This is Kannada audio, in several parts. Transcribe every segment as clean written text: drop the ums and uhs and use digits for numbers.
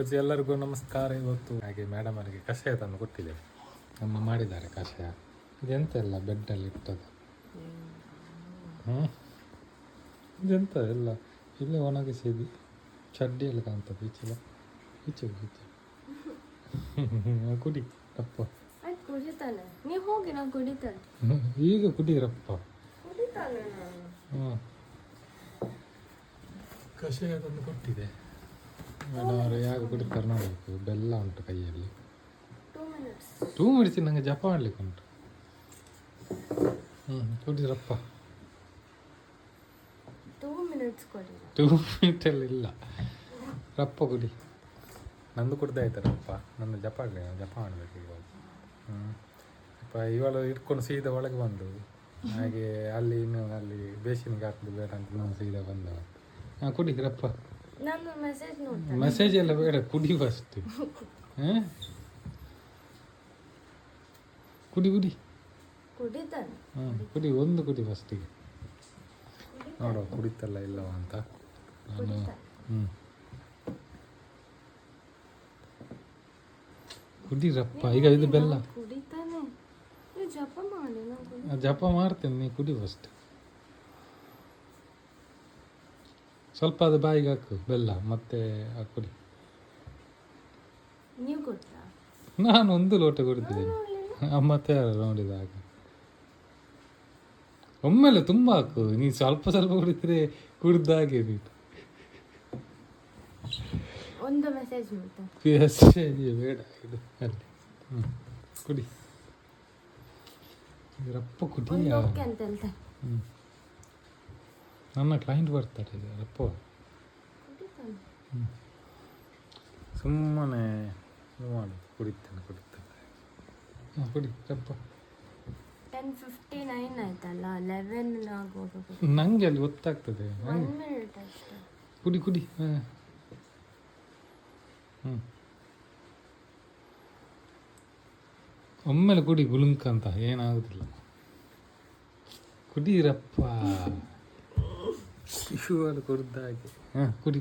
ಫ್ರೆಂಡ್ಸ್ ಎಲ್ಲರಿಗೂ ನಮಸ್ಕಾರ. ಇವತ್ತು ಹಾಗೆ ಮೇಡಮ್ ಅವರಿಗೆ ಕಷಾಯ ತಂದು ಕೊಟ್ಟಿದ್ದೇವೆ. ಅಮ್ಮ ಮಾಡಿದ್ದಾರೆ ಕಷಾಯ. ಇದೆಂತ ಎಲ್ಲ ಬೆಡ್ಡಲ್ಲಿ ಇಟ್ಟದ್ದು. ಇದೆಂತ ಎಲ್ಲ ಇಲ್ಲೇ ಒಣಗಿಸಿದ್ದು ಚಡ್ಡಿಯಲ್ಲಿ ಕಾಣ್ತದೆ. ಈಚೆಲ್ಲ ಈಚೆ ಕುಡಿ ರಪ್ಪ. ನೀವು ಹೋಗಿ ನಾನು ಕುಡಿತಾನೆ. ಈಗ ಕುಡಿರಪ್ಪ. ಕಷಾಯ ತಂದು ಕೊಟ್ಟಿದೆ ಮೇಡಮ್ ಅವರು. ಯಾಕೆ ಕುಡಿತಾರೆ ನೋಡಬೇಕು. ಬೆಲ್ಲ ಉಂಟು ಕೈಯಲ್ಲಿ. 2 ಮಿನಿಟ್ಸ್ ನನಗೆ ಜಪ ಮಾಡ್ಲಿಕ್ಕೆ ಉಂಟು. ಕುಡಿರಪ್ಪ. 2 ಮಿನಿಟ್ಸ್ ಕೊಡಿ. 2 ಮಿನಿಟಲ್ಲಿ ಇಲ್ಲ ರಪ್ಪ ಕುಡಿ. ನಂದು ಕುಡ್ದು ಆಯ್ತು ರಪ್ಪ. ನನ್ನ ಜಪ ಮಾಡಬೇಕು ಇವಾಗ. ಅಪ್ಪ ಇವಾಗ ಇಟ್ಕೊಂಡು ಸೀದಾ ಒಳಗೆ ಬಂದು ಹಾಗೆ ಅಲ್ಲಿ ಬೇಸಿನಿಗೆ ಹಾಕಿದ್ದು ಬೇಡ ಅಂತ ನಾನು ಸೀದಾ ಬಂದ. ಕುಡಿ ರಪ್ಪ. ನಾನು ಮೆಸೇಜ್ ಎಲ್ಲ ಬೇಡ, ಕುಡಿ ಫಸ್ಟ್. ಕುಡಿ ಕುಡಿತಾನೆ. ಕುಡಿ ಒಂದು ಕುಡಿ ಫಸ್ಟಿಗೆ ನೋಡುವ ಕುಡಿತಲ್ಲ ಇಲ್ಲವ ಅಂತ ನಾನು. ಕುಡಿರಪ್ಪ. ಈಗ ಇದು ಬೆಲ್ಲ ಕುಡಿತಾನೆ. ಜಪ ಮಾಡಿ. ಜಪ ಮಾಡ್ತೇನೆ, ನೀ ಕುಡಿ ಫಸ್ಟ್. ಸ್ವಲ್ಪ ಅದು ಬಾಯಿಗೆ ಹಾಕು ಬೆಲ್ಲ, ಮತ್ತೆ ಕುಡಿ. ನೀವು ಕೊಟ್ರಾ? ನಾನು 1 ಲೋಟ ಕುಡಿದಿದ್ದೇನೆ. ಮತ್ತೆ ನೋಡಿದಾಗ ಒಮ್ಮೆಲೆ ತುಂಬ ಹಾಕು. ನೀನು ಸ್ವಲ್ಪ ಕುಡಿದ್ರೆ ಕುಡ್ದಾಗೆ ನೀನು. ಒಂದು ಮೆಸೇಜ್ ಬೇಡ ಇದು ಅಲ್ಲಿ. ಕುಡಿ ರಪ್ಪ ಕುಡಿ. ನನ್ನ ಕ್ಲೈಂಟ್ ಬರ್ತಾರೆ ರಪ್ಪ. ಸುಮ್ಮನೆ ಮಾಡು. ಕುಡಿತೇನೆ ಕುಡಿ ರಪ್ಪ. 10:59 ಆಯ್ತಲ್ಲ, 11 ಆಗೋದು. ನಂಗೆ ಅಲ್ಲಿ ಗೊತ್ತಾಗ್ತದೆ. 1 ಮಿನಿಟ್ ಅಷ್ಟೇ. ಕುಡಿ. ಒಮ್ಮೆಲೆ ಕುಡಿ ಗುಳುಂಕ ಅಂತ ಏನಾಗುದಿಲ್ಲ. ಕುಡಿರಪ್ಪ. ಶಿಶುವಲ್ಲಿ ಕುಡ್ದ ಹಾಗೆ. ಕುಡಿ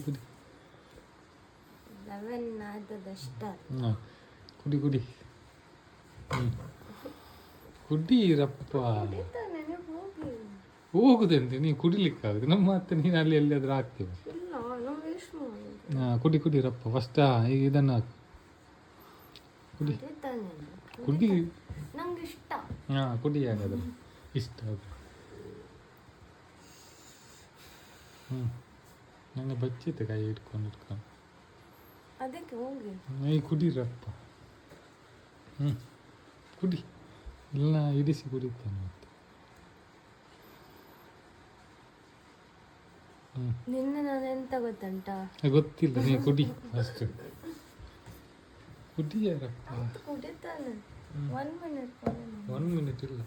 11 ಆದದಷ್ಟ. ಕುಡಿ ಕುಡಿರಪ್ಪ. ಹೋಗುದೆಂತ ನೀ ಕುಡಿಲಿಕ್ಕಾಗುತ್ತೆ. ನಮ್ಮ ಮತ್ತೆ ನೀನು ಅಲ್ಲಿ ಎಲ್ಲಿಯಾದ್ರೂ ಹಾಕ್ತೀವಿ. ಕುಡಿರಪ್ಪ ಫಸ್ಟ್. ಈಗ ಇದನ್ನು ಹಾಕು. ಕುಡಿ ನಂಗೆ ಇಷ್ಟ. ಕುಡಿ ಹಾಗಾದ್ರೆ ಇಷ್ಟ. ನನಗೆ ಬಚ್ಚಿತ್ತು ಕೈ ಇಟ್ಕೊಂಡು ಅದಕ್ಕೆ ಹೋಗಿ. ಕುಡಿರಪ್ಪ. ಕುಡಿ. ಇಲ್ಲ ಇಡಿಸಿ ಕುಡಿತಾನೆ ಮತ್ತೆ. ನಿನ್ನೆ ನಾನು ಎಂತ ಗೊತ್ತುಂಟ? ಗೊತ್ತಿಲ್ಲ, ನೀ ಕುಡಿ ಅಷ್ಟು. ಕುಡಿಯರಪ್ಪ. ಕುಡಿತಾನೆ. 1 ಮಿನಿಟ್. 1 ಮಿನಿಟ್ ಇಲ್ಲ.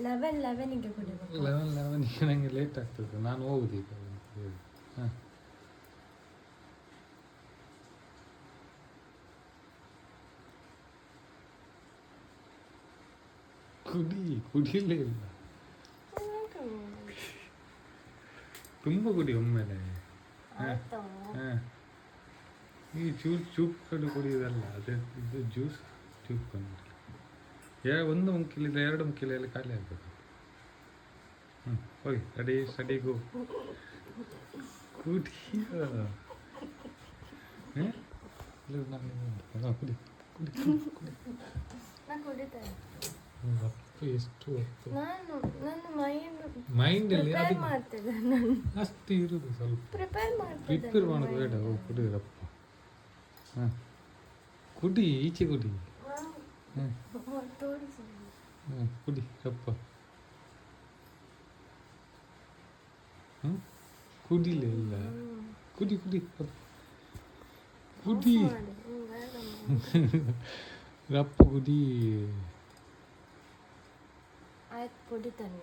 11ಗೆ ಕುಡಿಬೇಕು. 11ಗೆ ನನಗೆ ಲೇಟ್ ಆಗ್ತದೆ. ನಾನು ಹೋಗುದು ಈಗ. ಕುಡಿಲೇ ಇಲ್ಲ. ತುಂಬ ಕುಡಿ ಒಮ್ಮೆಲೆ. ಈ ಚೂಪ್ ಕಡೆ ಕುಡಿಯೋದಲ್ಲ, ಅದೇ ಇದು ಜ್ಯೂಸ್ ಚೂಪ್ ಕೊಂಡು 1 ಮುಕ್ಕಿಲಿಂದ 2 ಮುಕ್ಕಿಲೆಯಲ್ಲಿ ಖಾಲಿ ಆಗ್ಬೇಕು. ಹೋಗಿ ಸ್ಟಡಿಗೂ ಕುಡಿ. ಎಷ್ಟು ಮೈಂಡಲ್ಲಿ ಅಷ್ಟು ಇರುದು. ಸ್ವಲ್ಪ ಪ್ರಿಪೇರ್ ಮಾಡೋದು ಬೇಡ. ಕುಡಿರಪ್ಪ. ಕುಡಿ ಈಚೆ ಕುಡಿ. ಕುಡಿ ರಪ್ಪ. ಕುಡಿಲೇ ಇಲ್ಲ. ಕುಡಿ ರಪ್ಪ ಕುಡಿ. ಆಯ್ತು ಕುಡಿತಾನೆ.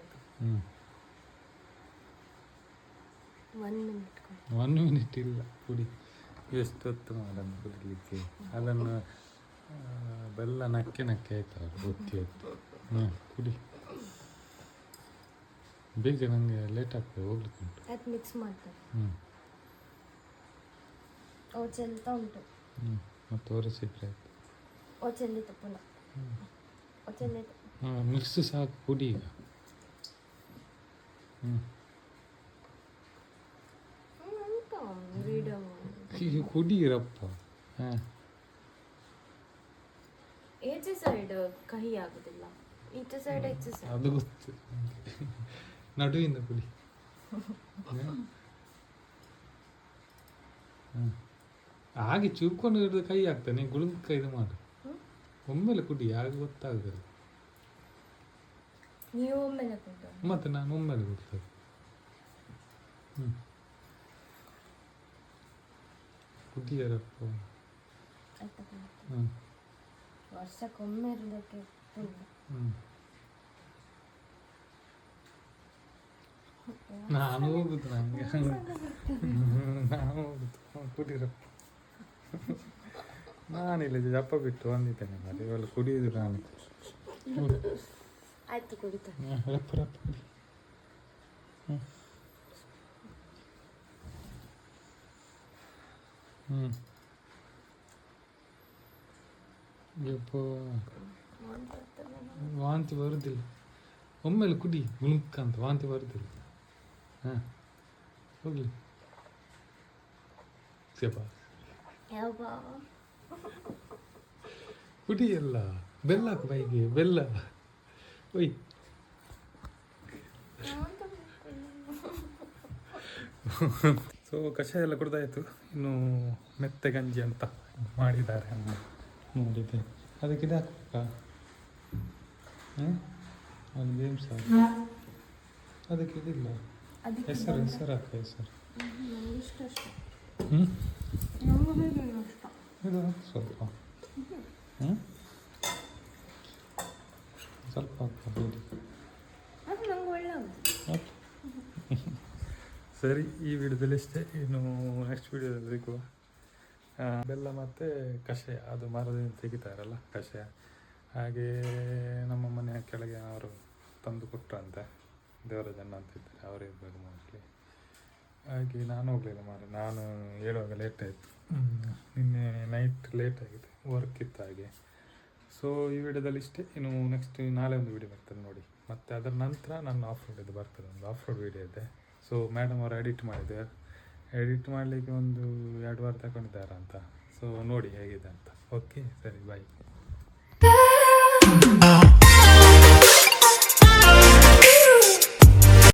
1 ಮಿನಿಟ್ ಇಲ್ಲ. ಕುಡಿ. ಎಷ್ಟೊತ್ತು ಅದನ್ನು ಕುಡಿಲಿಕ್ಕೆ. ಅದನ್ನು ಬೆಲ್ಲ ನಕ್ಕೆ ಆಯ್ತು ಅವ್ರು ಗೊತ್ತಿ ಹೊತ್ತು. ಕುಡಿ. ಬೇಗ ನನಗೆ ಲೇಟ್ ಆಗ್ತದೆ ಹೋಗ್ಲಿಕ್ಕೆ ಉಂಟು. ಅದು ಮಿಕ್ಸ್ ಮಾಡ್ತಾರೆ. ಹ್ಞೂ ಓ ಚೆಲ್ತಾ ಉಂಟು. ಹ್ಞೂ ಮತ್ತು ತೋರಿಸಿದ್ರೆ ಆಯ್ತು. ಓ ಚೆಲ್ಲಿತು ಪುನಃ. ಓ ಚೆಲ್ಲಿತು. ಹಾಂ ಮಿಕ್ಸ್ ಸಾಕು ಕುಡಿ ಈಗ. ಹ್ಞೂ ಅಂತ ವಿಡಿಯೋ ಈಗ ಕುಡೀರಪ್ಪ. ಹಾಂ ಈಚೆ ಸೈಡ್ ಕಹಿ ಆಗುದಿಲ್ಲ, ಈಚೆ ಸೈಡ್ ಈಚೆ ಸೈಡ್. ಅದು ಗೊತ್ತು ನಡುವಿಂದ ಕುಡಿ. ಹಾಂ ಹಾಗೆ ಚುರ್ಕೊಂಡು ಹಿಡಿದು ಕೈ ಆಗ್ತಾನೆ ಗುಳುಕ ಇದು ಮಾಡು. ಒಮ್ಮೆಲೆ ಕುಡಿ ಆಗ ಗೊತ್ತಾಗುದಿಲ್ಲ. ನೀವು ಒಮ್ಮೆಲೆ ಕೊಟ್ಟು ಮತ್ತೆ ನಾನು ಒಮ್ಮೆಲೆ ಕುಡ್ತೇನೆ. ಹ್ಞೂ ಕುಡಿಯರಪ್ಪ. ಆಯ್ತಾ? ಹ್ಞೂ ವರ್ಷಕ್ಕೊಮ್ಮೆ ಇರೋದಕ್ಕೆ ಪುಣ್ಯ. ಹ್ಞೂ ನಾನು ಹೋಗುದು ನನಗೆ ನಾನು ಹೋಗುದು ಕುಡೀರಪ್ಪ. ನಾನಿಲ್ಲ ಜಪ್ಪ ಬಿಟ್ಟು ಬಂದಿದ್ದೇನೆ ಮತ್ತೆ ಇವೆಲ್ಲ ಕುಡಿಯುದು ನಾನು. ಆಯ್ತು ಕುಡಿತಾರೆ. ರಪ್ಪ ರಪ್ಪ ಕುಡಿ. ಹ್ಞೂ ಹ್ಞೂ ಯಪ್ಪ ವಾಂತಿ ಬರುದಿಲ್ಲ. ಒಮ್ಮೆಲೆ ಕುಡಿ ಗುಣುಕ್ ಅಂತ ವಾಂತಿ ಬರುದಿಲ್ಲ. ಹಾಂ ಹೋಗ್ಲಿ ಸೇಪ ಯಾವ ಕುಡಿ ಎಲ್ಲ. ಬೆಲ್ಲ ಹಾಕು ಬೈಗೆ ಬೆಲ್ಲ. ಒಯ್ ಸೊ ಕಷಾಯ ಎಲ್ಲ ಕುಡ್ದಾಯ್ತು. ಇನ್ನು ಮೆತ್ತೆ ಗಂಜಿ ಅಂತ ಮಾಡಿದ್ದಾರೆ ಅಮ್ಮ ನೋಡಿದ್ದೆ. ಅದಕ್ಕೆ ಇದು ಹಾಕ್ಬೇಕಾ? ಅದು ಗೇಮ್ ಸಹ ಅದಕ್ಕೆ ಇದಿಲ್ಲ. ಹೆಸರು ಹಾಕ ಹೆಸರು. ಹ್ಞೂ ಇದು ಹಾಕು ಸ್ವಲ್ಪ. ಹ್ಞೂ ಸ್ವಲ್ಪ ಹಾಕ್ಬೋದು. ಸರಿ, ಈ ವಿಡಿಯೋದಲ್ಲಿ ಇಷ್ಟೇ. ಇನ್ನು ನೆಕ್ಸ್ಟ್ ವಿಡಿಯೋದಲ್ಲಿ ಸಿಗುವ. ಬೆಲ್ಲ ಮತ್ತು ಕಷಾಯ, ಅದು ಮರದಿಂದ ತೆಗಿತಾರಲ್ಲ ಕಷಾಯ, ಹಾಗೆ ನಮ್ಮ ಮನೆಯ ಕೆಳಗೆ ಅವರು ತಂದು ಕೊಟ್ಟರಂತೆ. ದೇವರಾಜಣ್ಣ ಅಂತಿದ್ದಾರೆ, ಅವರೇ ಇರಬೇಕು ಮೋಸ್ಟ್ಲಿ. ಹಾಗೆ ನಾನು ಹೋಗಲಿಲ್ಲ ಮಾರೆ, ನಾನು ಹೇಳುವಾಗ ಲೇಟ್ ಆಯಿತು. ನಿನ್ನೆ ನೈಟ್ ಲೇಟ್ ಆಗಿದೆ, ವರ್ಕ್ ಇತ್ತು ಹಾಗೆ. ಸೊ ಈ ವಿಡಿಯೋದಲ್ಲಿ ಇಷ್ಟೇ. ಇನ್ನು ನೆಕ್ಸ್ಟ್ ನಾಳೆ ಒಂದು ವಿಡಿಯೋ ಬರ್ತದೆ ನೋಡಿ. ಮತ್ತು ಅದರ ನಂತರ ನನ್ನ ಆಫ್ ರೋಡ್ ಇದು ಬರ್ತದೆ, ಒಂದು ಆಫ್ ರೋಡ್ ವಿಡಿಯೋ ಇದೆ. ಸೊ ಮೇಡಮ್ ಅವರು ಎಡಿಟ್ ಮಾಡಿದ್ದಾರೆ. ಎಡಿಟ್ ಮಾಡಲಿಕ್ಕೆ ಒಂದು 2 ವಾರ ತಗೊಂಡಿದ್ದಾರೆ ಅಂತ. ಸೊ ನೋಡಿ ಹೇಗಿದೆ ಅಂತ. ಓಕೆ ಸರಿ, ಬಾಯ್.